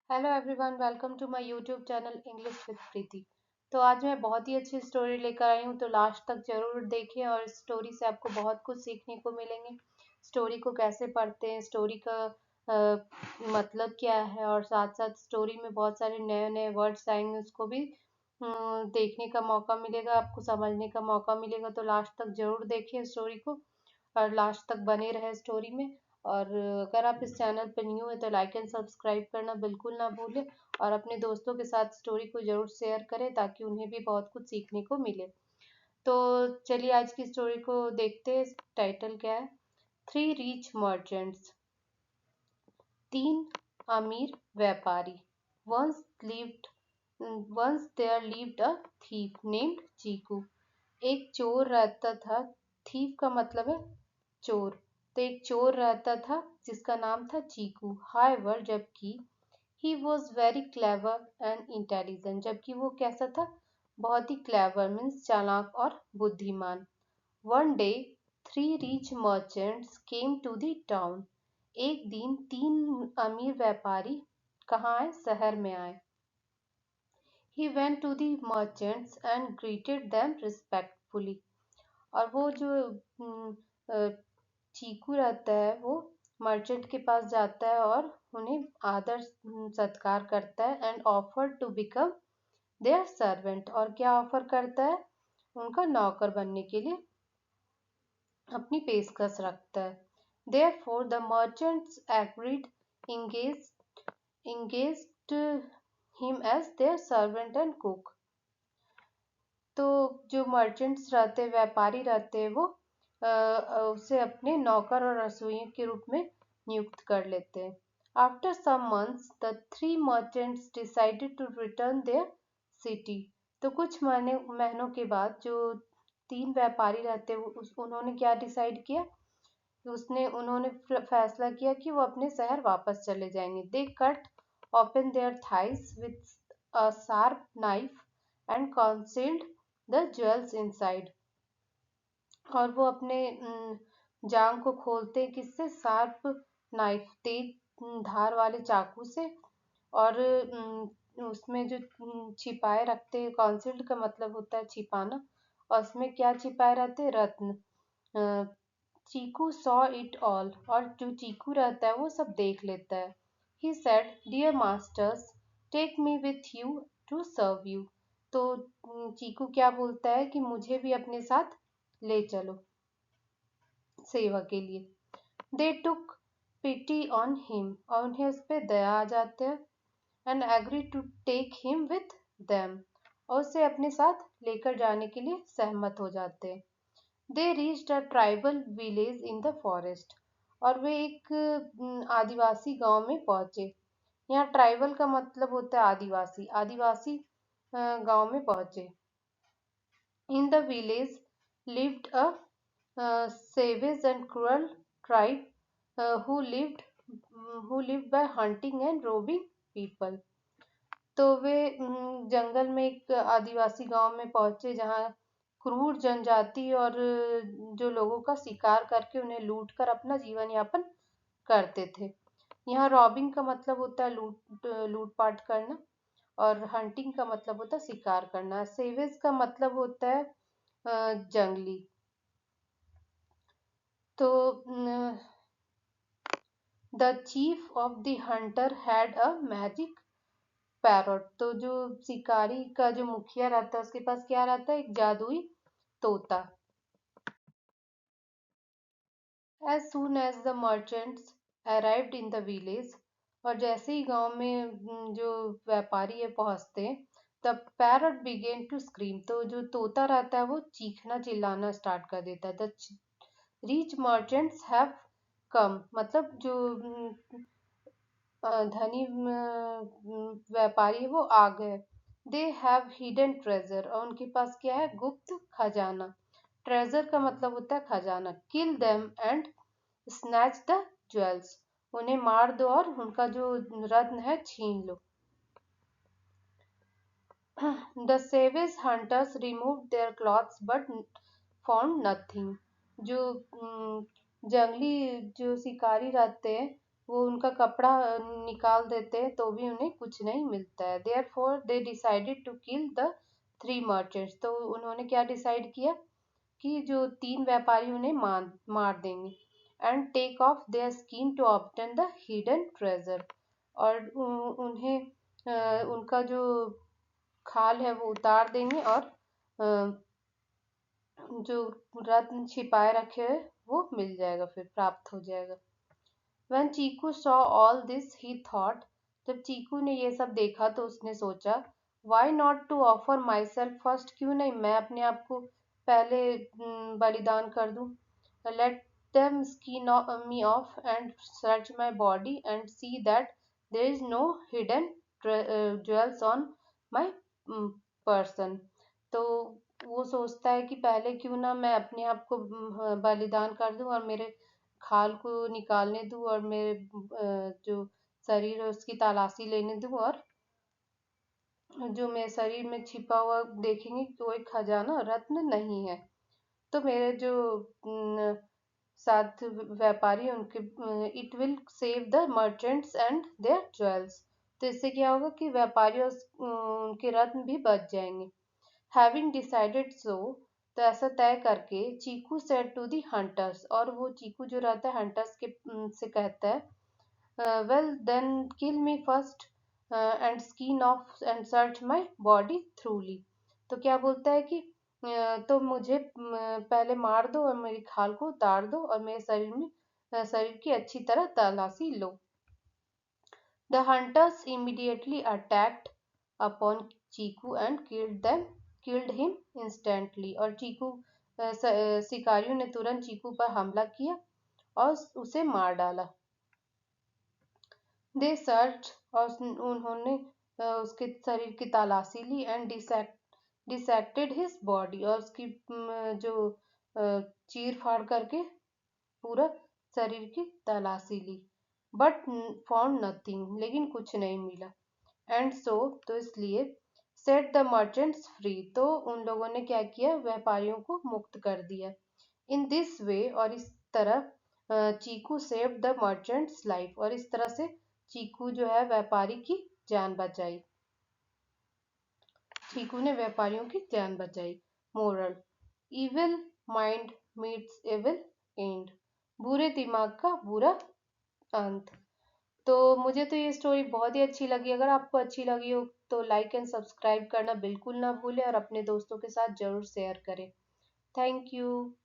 Hello everyone, welcome to my YouTube channel English with Preeti. तो आज मैं बहुत ही अच्छी स्टोरी लेकर आई हूँ, तो लास्ट तक जरूर देखें और इस स्टोरी से आपको बहुत कुछ सीखने को मिलेंगे। स्टोरी को कैसे पढ़ते हैं, स्टोरी का मतलब क्या है, और साथ साथ स्टोरी में बहुत सारे नए नए वर्ड्स आएंगे, उसको भी देखने का मौका मिलेगा, आपको समझने का मौका मिलेगा। तो लास्ट तक जरूर देखें स्टोरी को और लास्ट तक बने रहे स्टोरी में। और अगर आप इस चैनल पर न्यू है तो लाइक एंड सब्सक्राइब करना बिल्कुल ना भूलें, और अपने दोस्तों के साथ स्टोरी को जरूर शेयर करें ताकि उन्हें भी बहुत कुछ सीखने को मिले। तो चलिए आज की स्टोरी को देखते हैं। टाइटल क्या है? Three rich merchants. तीन अमीर व्यापारी। Once lived once there lived a thief named Cheeku. एक चोर रहता था। थीफ का मतलब है चोर। तो एक चोर रहता था जिसका नाम था चीकू। हाउएवर, जबकि he was very clever and intelligent, जबकि वो कैसा था? बहुत ही क्लेवर मीन्स चालाक और बुद्धिमान। One day three rich merchants came to the town. एक दिन तीन अमीर व्यापारी कहाँ आए? शहर में आए। He went to the merchants and greeted them respectfully. और वो जो अ, चीकू रहता है वो मर्चेंट के पास जाता है और उन्हें आदर सत्कार करता है and offer to become their servant. और क्या ऑफर करता है? उनका नौकर बनने के लिए अपनी पेशकश रखता है। Therefore the merchants agreed, engaged him as their servant and cook. तो जो मर्चेंट्स रहते हैं, व्यापारी रहते हैं, वो उसे अपने नौकर और रसोइये के रूप में नियुक्त कर लेते हैं। After some months the three merchants decided to return their city. तो कुछ महीनों के बाद जो तीन व्यापारी रहते हैं उन्होंने क्या डिसाइड किया? उन्होंने फैसला किया कि वो अपने शहर वापस चले जाएंगे। They cut open their thighs with a sharp knife and concealed the jewels inside. और वो अपने जांग को खोलते हैं किससे? शार्प नाइफ, तेज धार वाले चाकू से। और उसमें जो छिपाए रखते हैं, कॉन्सिल्ड का मतलब होता है छिपाना, और उसमें क्या छिपाए रहते हैं? रत्न। चीकू सॉ इट ऑल, और जो चीकू रहता है वो सब देख लेता है। He said, dear masters, take me with you to serve you. तो चीकू क्या बोलता है कि मुझे भी अपने साथ ले चलो सेवा के लिए। दे टुक पिटी ऑन हिम, और उन्हें उस पर दया आ जाते हैं। And agree to take him with them, और उसे अपने साथ लेकर जाने के लिए सहमत हो जाते हैं। They reached a tribal village in the forest, और वे एक आदिवासी गांव में पहुंचे। यहाँ ट्राइबल का मतलब होता है आदिवासी। आदिवासी गांव में पहुंचे। इन the village lived a savage and cruel tribe who lived by hunting and robbing people. तो वे जंगल में एक आदिवासी गांव में पहुंचे जहां क्रूर जनजाति और जो लोगों का शिकार करके उन्हें लूट कर अपना जीवन यापन करते थे। यहाँ रॉबिंग का मतलब होता है लूटपाट करना, और हंटिंग का मतलब होता है शिकार करना। सेवेज का मतलब होता है जंगली। तो the chief of the Hunter had a magic parrot. तो जो शिकारी का जो मुखिया रहता है उसके पास क्या रहता है? एक जादुई तोता। As soon as the merchants arrived in the village, और जैसे ही गांव में जो व्यापारी है पहुंचते हैं, the parrot began to scream. तो जो तोता रहता है वो चीखना चिल्लाना स्टार्ट कर देता है। The rich merchants have come, मतलब जो धनी व्यापारी है वो आ गए। दे हैव हिडन ट्रेजर, और उनके पास क्या है? गुप्त खजाना। ट्रेजर का मतलब होता है खजाना। Kill them and snatch the jewels, उन्हें मार दो और उनका जो रत्न है छीन लो। The savage hunters remove their clothes but found nothing. जो जंगली जो शिकारी रहते हैं वो उनका कपड़ा निकाल देते हैं तो भी उन्हें कुछ नहीं मिलता है। Therefore they decided to kill the 3 merchants. तो उन्होंने क्या डिसाइड किया कि जो 3 व्यापारी उन्हें मार देंगे। And take off their skin to obtain the hidden treasure. और उन्हें उनका जो खाल है वो उतार देंगे और जो रत्न छिपाए रखे हैं वो मिल जाएगा, फिर प्राप्त हो जाएगा। When Chiku saw all this he thought, जब चीकू ने ये सब देखा तो उसने सोचा, why not to offer myself first, क्यों नहीं मैं अपने आप को पहले बलिदान कर दूं। Let them skin me off and search my body and see that there is no hidden jewels on my person। तो वो सोचता है कि पहले क्यों ना मैं अपने आप को बलिदान कर दूं और मेरे खाल को निकालने दूं और मेरे जो शरीर है उसकी तलाशी लेने दूं, और जो मेरे शरीर में छिपा हुआ देखेंगे कोई खजाना रत्न नहीं है। तो मेरे जो साथ व्यापारी उनके it will save the merchants and their jewels. तो इससे क्या होगा कि व्यापारी और उनके रत्न भी बच जाएंगे। हैविंग डिसाइडेड सो, तो ऐसा तय करके चीकू सेड टू दी हंटर्स, और वो चीकू जो रहता है हंटर्स के से कहता है, well then kill me first and skin off and search my body thoroughly. तो क्या बोलता है कि तो मुझे पहले मार दो और मेरी खाल को उतार दो और मेरे शरीर में शरीर की अच्छी तरह तलाशी लो। The hunters immediately attacked upon Cheeku and killed him instantly। और चीकू शिकारियों ने तुरंत चीकू पर हमला किया और उसे मार डाला। दे सर्च, और उन्होंने उसके शरीर की तलाशी ली एंड डिसेक्टेड हिज बॉडी, और उसकी जो चीर फाड़ करके पूरा शरीर की तलाशी ली। बट फाउंड नथिंग, लेकिन कुछ नहीं मिला। एंड सो, तो इसलिए सेट द मर्चेंट्स फ्री, तो उन लोगों ने क्या किया, व्यापारियों को मुक्त कर दिया। इन दिस वे, और इस तरह चीकू सेव द मर्चेंट्स लाइफ, और इस तरह से चीकू जो है व्यापारी की जान बचाई। चीकू ने व्यापारियों की जान बचाई। Moral, evil mind meets evil and, बुरे दिमाग का बुरा अंत। तो मुझे तो ये स्टोरी बहुत ही अच्छी लगी। अगर आपको अच्छी लगी हो तो लाइक एंड सब्सक्राइब करना बिल्कुल ना भूलें और अपने दोस्तों के साथ जरूर शेयर करें। Thank you.